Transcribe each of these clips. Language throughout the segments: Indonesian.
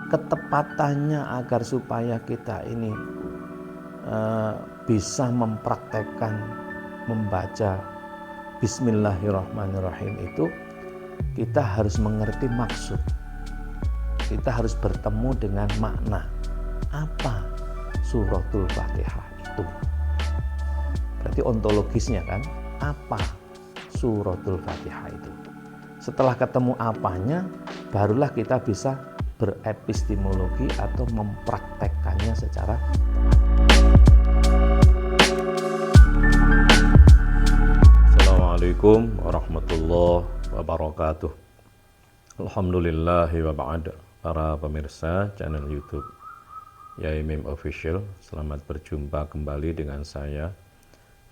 ketepatannya agar supaya kita ini bisa mempraktekkan membaca Bismillahirrahmanirrahim itu, kita harus mengerti maksud. Kita harus bertemu dengan makna. Apa suratul Fatihah itu? Berarti ontologisnya kan, apa suratul Fatihah itu? Setelah ketemu apanya, barulah kita bisa berepistemologi atau mempraktekkannya secara Assalamualaikum warahmatullahi wabarakatuh. Alhamdulillahi wa ba'd. Para pemirsa channel YouTube Yai Mim Official, selamat berjumpa kembali dengan saya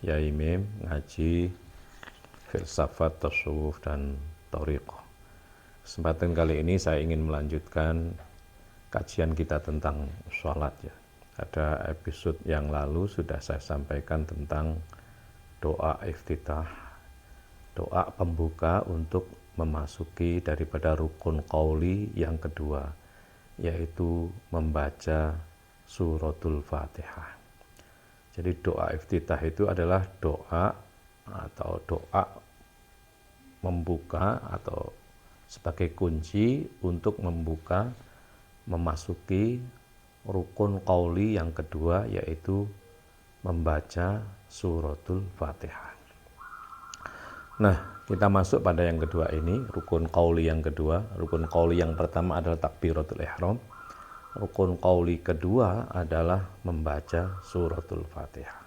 Yai Mim, ngaji filsafat, tasawuf dan thariqah. Kesempatan kali ini saya ingin melanjutkan kajian kita tentang sholat ya. Ada episode yang lalu sudah saya sampaikan tentang doa iftitah, doa pembuka untuk memasuki daripada rukun qauli yang kedua, yaitu membaca suratul Fatihah. Jadi doa iftitah itu adalah doa atau doa membuka atau sebagai kunci untuk membuka memasuki rukun qauli yang kedua, yaitu membaca suratul Fatihah. Nah, kita masuk pada yang kedua ini, rukun qauli yang kedua. Rukun qauli yang pertama adalah takbiratul ihram. Rukun qauli kedua adalah membaca suratul Fatihah.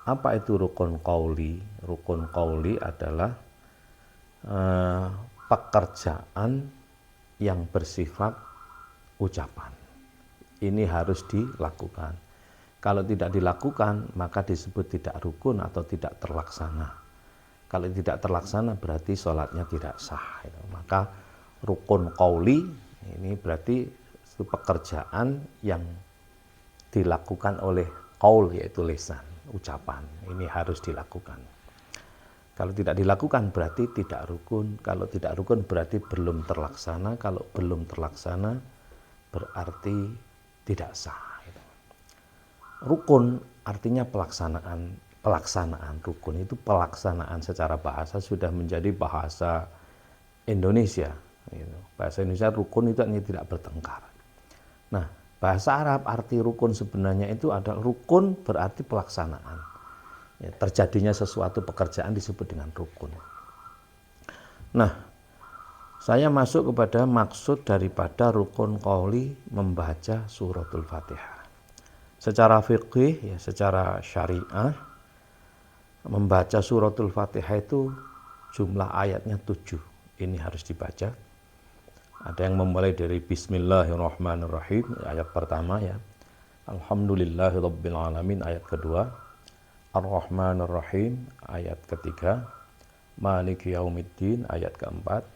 Apa itu rukun qauli? Rukun qauli adalah pekerjaan yang bersifat ucapan. Ini harus dilakukan. Kalau tidak dilakukan, maka disebut tidak rukun atau tidak terlaksana. Kalau tidak terlaksana berarti sholatnya tidak sah. Maka rukun qauli ini berarti itu pekerjaan yang dilakukan oleh qaul, yaitu lisan, ucapan. Ini harus dilakukan. Kalau tidak dilakukan berarti tidak rukun. Kalau tidak rukun berarti belum terlaksana. Kalau belum terlaksana berarti tidak sah. Rukun artinya pelaksanaan. Rukun itu pelaksanaan secara bahasa sudah menjadi bahasa Indonesia. Bahasa Indonesia rukun itu artinya tidak bertengkar. Nah, bahasa Arab arti rukun sebenarnya itu adalah rukun berarti pelaksanaan. Terjadinya sesuatu pekerjaan disebut dengan rukun. Nah, saya masuk kepada maksud daripada rukun qauli membaca suratul Fatihah. Secara fiqih, ya, secara syariah, membaca suratul Fatihah itu jumlah ayatnya 7. Ini harus dibaca. Ada yang memulai dari Bismillahirrahmanirrahim, ayat pertama ya. Alhamdulillahirabbil alamin, ayat kedua. Ar-Rahmanir-Rahim, ayat ketiga. Maliki yaumiddin, ayat keempat.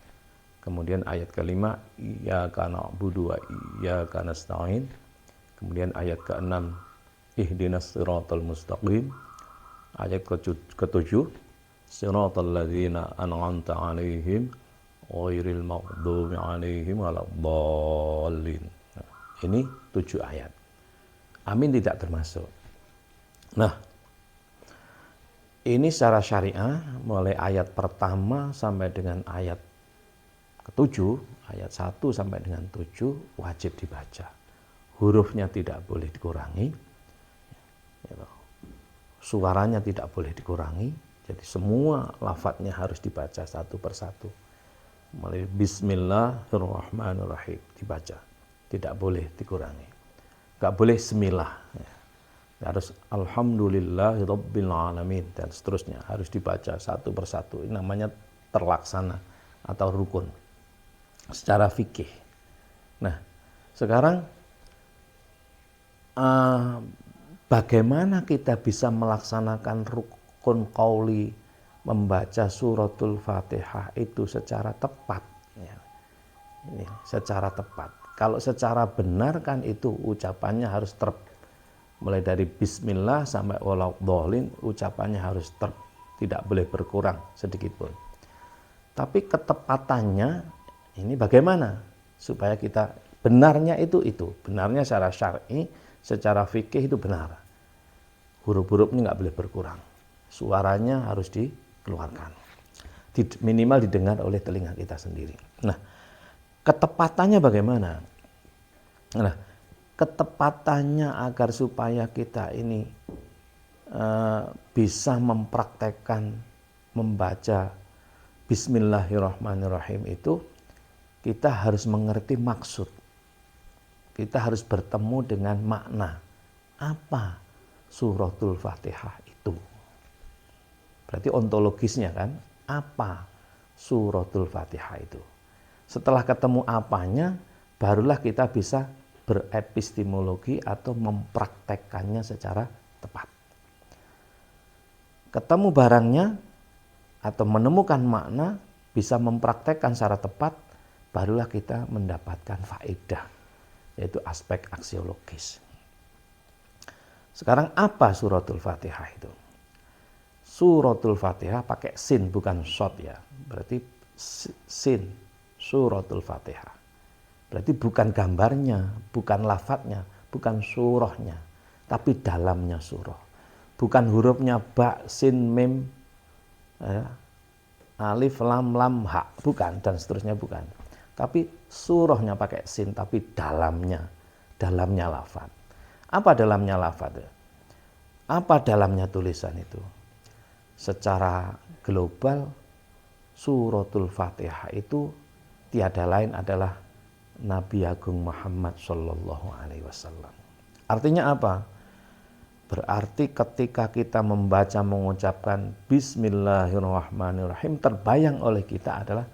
Kemudian ayat kelima, iyyaka na'budu wa iyyaka nasta'in. Kemudian ayat ke-6, ihdinas siratal mustaqim. Ayat ke-7, siratal ladzina an'amta 'alaihim ghairil maghdubi 'alaihim waladdallin. Nah, ini 7 ayat. Amin tidak termasuk. Nah, ini secara syariah mulai ayat pertama sampai dengan ayat ke-7, ayat 1 sampai dengan 7 wajib dibaca. Hurufnya tidak boleh dikurangi. Suaranya tidak boleh dikurangi. Jadi semua lafadznya harus dibaca satu persatu. Mulai Bismillahirrahmanirrahim dibaca. Tidak boleh dikurangi. Enggak boleh semilah. Harus Alhamdulillahirabbil alamin dan seterusnya harus dibaca satu persatu. Ini namanya terlaksana atau rukun secara fikih. Nah, sekarang bagaimana kita bisa melaksanakan rukun qauli membaca suratul Fatihah itu secara tepat? Ya. Ini secara tepat. Kalau secara benar kan itu ucapannya harus mulai dari Bismillah sampai waladdallin, ucapannya harus tidak boleh berkurang sedikit pun. Tapi ketepatannya ini bagaimana supaya kita Benarnya itu. Benarnya secara syar'i, secara fikih itu benar. Huruf-hurufnya nggak boleh berkurang. Suaranya harus dikeluarkan. Minimal didengar oleh telinga kita sendiri. Nah, ketepatannya bagaimana? Nah, ketepatannya agar supaya kita ini bisa mempraktekkan membaca Bismillahirrahmanirrahim itu, kita harus mengerti maksud. Kita harus bertemu dengan makna. Apa suratul Fatihah itu? Berarti ontologisnya kan, apa suratul Fatihah itu? Setelah ketemu apanya, barulah kita bisa berepistemologi atau mempraktekkannya secara tepat. Ketemu barangnya atau menemukan makna, bisa mempraktekkan secara tepat, barulah kita mendapatkan faedah, yaitu aspek aksiologis. Sekarang apa suratul Fatihah itu? Suratul Fatihah pakai sin bukan shot ya. Berarti sin, suratul Fatihah. Berarti bukan gambarnya, bukan lafadznya, bukan surahnya, tapi dalamnya surah. Bukan hurufnya ba, sin, mim, alif, lam, ha, bukan, dan seterusnya bukan. Tapi surahnya pakai sin, tapi dalamnya lafaz. Apa dalamnya lafaz? Apa dalamnya tulisan itu? Secara global, suratul Fatihah itu tiada lain adalah Nabi Agung Muhammad Sallallahu Alaihi Wasallam. Artinya apa? Berarti ketika kita membaca, mengucapkan Bismillahirrahmanirrahim, terbayang oleh kita adalah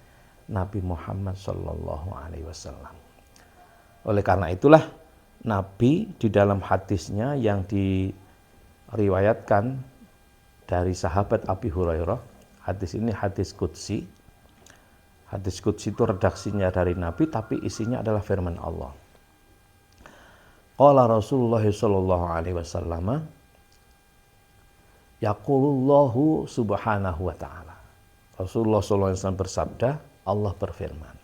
Nabi Muhammad Sallallahu Alaihi Wasallam. Oleh karena itulah Nabi di dalam hadisnya yang diriwayatkan dari sahabat Abi Hurairah, hadis ini hadis qudsi. Hadis qudsi itu redaksinya dari Nabi, tapi isinya adalah firman Allah. Qala Rasulullah sallallahu alaihi wasallam, yaqulullahu subhanahu wa ta'ala. Rasulullah sallallahu alaihi wasallam bersabda, Allah berfirman,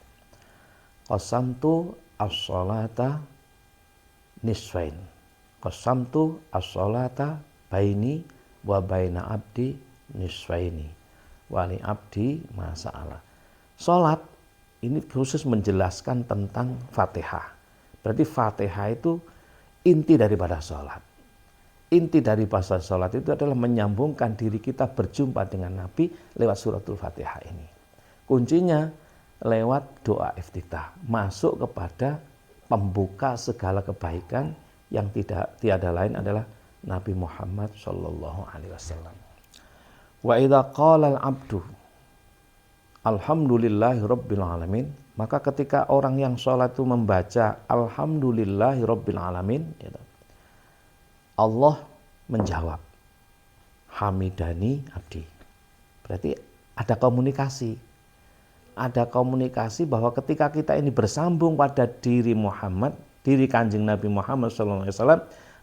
qasamtu as-salata nisfain. Qasamtu as-salata baini wa baina abdi nisfaini. Wali abdi ma sa'ala. Salat ini khusus menjelaskan tentang Fatihah. Berarti Fatihah itu inti daripada sholat. Inti dari bahasa sholat itu adalah menyambungkan diri kita berjumpa dengan Nabi lewat suratul Fatihah ini. Kuncinya lewat doa iftitah, masuk kepada pembuka segala kebaikan yang tiada lain adalah Nabi Muhammad Sallallahu Alaihi Wasallam. Wa idza qala al-abdu alhamdulillahi rabbil alamin, maka ketika orang yang sholat itu membaca alhamdulillahi rabbil alamin, Allah menjawab hamidani abdi. Berarti ada komunikasi. Ada komunikasi bahwa ketika kita ini bersambung pada diri Muhammad, diri Kanjeng Nabi Muhammad SAW,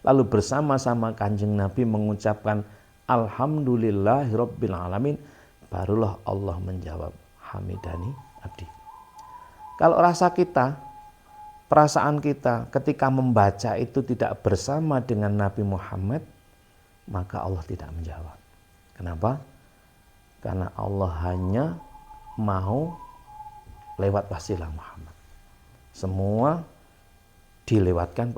lalu bersama-sama Kanjeng Nabi mengucapkan alhamdulillahi rabbil alamin, barulah Allah menjawab hamidani abdi. Kalau rasa kita, perasaan kita ketika membaca itu tidak bersama dengan Nabi Muhammad, maka Allah tidak menjawab. Kenapa? Karena Allah hanya mau lewat wasilah Muhammad. Semua dilewatkan